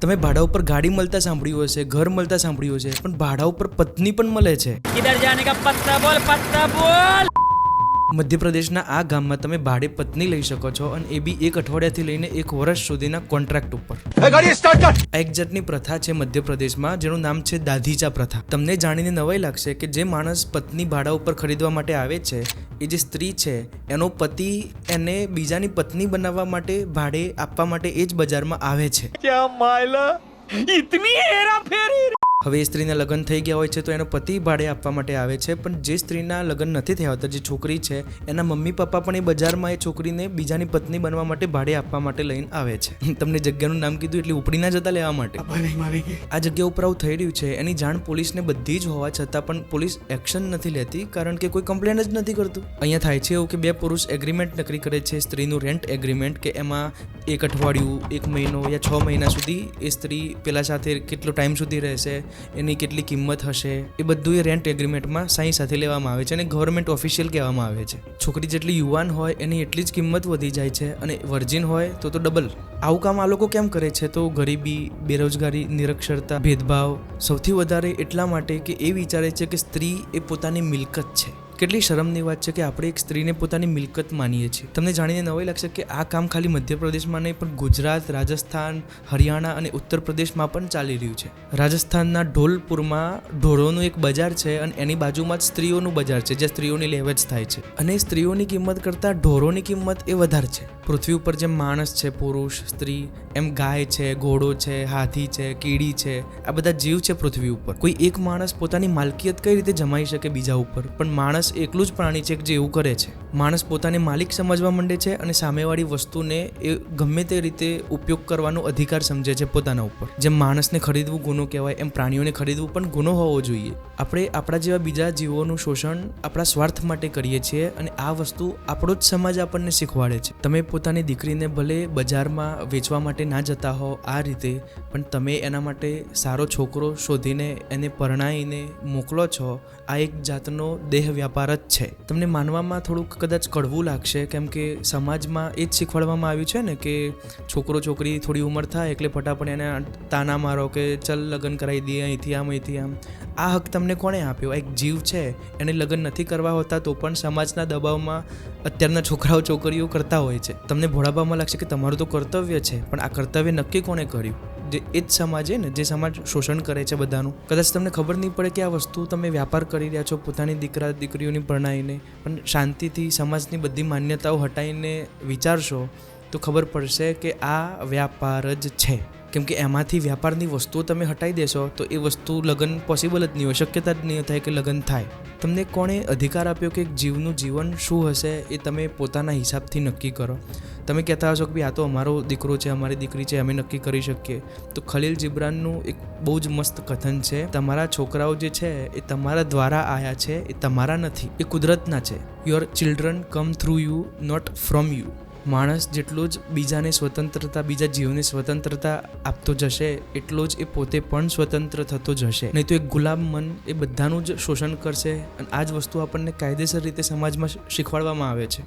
તમે ભાડા ઉપર ગાડી મળતા સાંભળ્યું હશે, ઘર મળતા સાંભળ્યું હશે, પણ ભાડા ઉપર પત્ની પણ મળે છે. કિધર જાને કા પત્તા બોલ. મધ્યપ્રદેશના આ ગામમાં તમે ભાડે પત્ની લઈ શકો છો, અને એ બી 1 અઠવાડિયાથી લઈને 1 વર્ષ સુધીના કોન્ટ્રાક્ટ ઉપર. આ એક જાતની પ્રથા છે મધ્યપ્રદેશમાં, જેનું નામ છે દાધીચા પ્રથા. તમને જાણીને નવાઈ લાગશે કે જે માણસ પત્ની ભાડા ઉપર ખરીદવા માટે આવે છે, એ જે સ્ત્રી છે, એનો પતિ એને બીજાની પત્ની બનાવવા માટે ભાડે આપવા માટે એ જ બજારમાં આવે છે. ક્યા માયલા ઇતની હેરાફેરી. હવે એ સ્ત્રીના લગ્ન થઈ ગયા હોય છે તો એનો પતિ ભાડે આપવા માટે આવે છે, પણ જે સ્ત્રીના લગ્ન નથી થયા હોતા, જે છોકરી છે, એના મમ્મી પપ્પા પણ એ બજારમાં એ છોકરીને બીજાની પત્ની બનવા માટે ભાડે આપવા માટે લઈને આવે છે. તમને જગ્યાનું નામ કીધું એટલે ઉપડી ના જતા લેવા માટે. આ જગ્યા ઉપર આવું થઈ રહ્યું છે, એની જાણ પોલીસને બધી જ હોવા છતાં પણ પોલીસ એક્શન નથી લેતી, કારણ કે કોઈ કમ્પ્લેન જ નથી કરતું. અહીંયા થાય છે એવું કે 2 પુરુષ એગ્રીમેન્ટ નક્કી કરે છે, સ્ત્રીનું રેન્ટ એગ્રીમેન્ટ, કે એમાં 1 અઠવાડિયું, 1 મહિનો યા 6 મહિના સુધી એ સ્ત્રી પેલા સાથે કેટલો ટાઈમ સુધી રહેશે, એની કેટલી કિંમત હશે, એ બધું એ રેન્ટ એગ્રીમેન્ટમાં સાઈન સાથે લેવામાં આવે છે અને ગવર્મેન્ટ ઓફિશિયલ કહેવામાં આવે છે. છોકરી જેટલી યુવાન હોય એની એટલી જ કિંમત વધી જાય છે, અને વર્જિન હોય તો ડબલ. આવું કામ આ લોકો કેમ કરે છે? તો ગરીબી, બેરોજગારી, નિરક્ષરતા, ભેદભાવ, સૌથી વધારે એટલા માટે કે એ વિચારે છે કે સ્ત્રી એ પોતાની મિલકત છે. કેટલી શરમની વાત છે કે આપણે એક સ્ત્રીને પોતાની મિલકત માનીએ છીએ. તમને જાણીને નવાઈ લાગશે કે આ કામ ખાલી મધ્યપ્રદેશમાં નહીં, પણ ગુજરાત, રાજસ્થાન, હરિયાણા અને ઉત્તર પ્રદેશમાં પણ ચાલી રહ્યું છે. રાજસ્થાનના ઢોલપુરમાં ઢોરોનું એક બજાર છે, અને એની બાજુમાં જ સ્ત્રીઓનું બજાર છે, જ્યાં સ્ત્રીઓની લેવેચ થાય છે. અને સ્ત્રીઓની કિંમત કરતાં ઢોરોની કિંમત એ વધારે છે. પૃથ્વી ઉપર જેમ માણસ છે, પુરુષ, સ્ત્રી, એમ ગાય છે, ઘોડો છે, હાથી છે, કીડી છે, આ બધા જીવ છે પૃથ્વી ઉપર. કોઈ એક માણસ પોતાની માલકિયત કઈ રીતે જમાઈ શકે બીજા ઉપર? પણ માણસ એકલું જ પ્રાણી છે જે એવું કરે છે. માણસ પોતાને માલિક સમજવા માંડે છે અને સામેવાળી વસ્તુને એ ગમે તે રીતે ઉપયોગ કરવાનો અધિકાર સમજે છે પોતાના ઉપર. જેમ માણસને ખરીદવું ગુનો કહેવાય, એમ પ્રાણીઓને ખરીદવું પણ ગુનો હોવો જોઈએ. આપણે આપણા જેવા બીજા જીવોનું શોષણ આપણા સ્વાર્થ માટે કરીએ છીએ, અને આ વસ્તુ આપણો જ સમાજ આપણને શીખવાડે છે. તમે પોતાની દીકરીને ભલે બજારમાં વેચવા માટે ના જતા હો આ રીતે, પણ તમે એના માટે સારો છોકરો શોધીને એને પરણાવીને મોકલો છો. આ એક જાતનો દેહ વ્યાપાર જ છે. તમને માનવામાં થોડુંક કદાચ કડવું લાગશે, કેમ કે સમાજમાં એ જ શીખવાડવામાં આવ્યું છે ને કે છોકરો છોકરી થોડી ઉંમર થાય એટલે ફટાફટ એને તાના મારો કે ચલ લગ્ન કરાવી દઈએ, અહીંથી આમ અહીંથી આમ. આ હક તમને કોણે આપ્યો? એક જીવ છે, એને લગ્ન નથી કરવા હોતા તો પણ સમાજના દબાવમાં અત્યારના છોકરાઓ છોકરીઓ કરતા હોય છે. તમને ભોળાભામાં લાગશે કે તમારું તો કર્તવ્ય છે, પણ આ કર્તવ્ય નક્કી કોણે કર્યું? જે એ જ સમાજ ને, જે સમાજ શોષણ કરે છે બધાનું. કદાચ તમને ખબર નહીં પડે કે આ વસ્તુ તમે વ્યાપાર કરી રહ્યા છો પોતાની દીકરા દીકરીઓની પરણાવીને, પણ શાંતિથી સમાજની બધી માન્યતાઓ હટાવીને વિચારશો તો ખબર પડશે કે આ વ્યાપાર જ છે. કેમ કે એમાંથી વ્યાપારની વસ્તુઓ તમે હટાવી દેશો તો એ વસ્તુ લગ્ન પોસિબલ જ નહીં હોય, શક્યતા જ નહીં થાય કે લગ્ન થાય. તમને કોણે અધિકાર આપ્યો કે એક જીવનું જીવન શું હશે એ તમે પોતાના હિસાબથી નક્કી કરો? તમે કહેતા હશો કે ભાઈ આ તો અમારો દીકરો છે, અમારી દીકરી છે, અમે નક્કી કરી શકીએ. તો ખલીલ જિબ્રાનનું એક બહુ જ મસ્ત કથન છે, તમારા છોકરાઓ જે છે એ તમારા દ્વારા આવ્યા છે, એ તમારા નથી, એ કુદરતના છે. Your children come through you, not from you. માણસ જેટલો જ બીજાને સ્વતંત્રતા, બીજા જીવને સ્વતંત્રતા આપતો જશે એટલો જ એ પોતે પણ સ્વતંત્ર થતો જશે. નહીં તો એક ગુલામ મન એ બધાનું જ શોષણ કરશે. અને આ જ વસ્તુ આપણને કાયદેસર રીતે સમાજમાં શીખવાડવામાં આવે છે.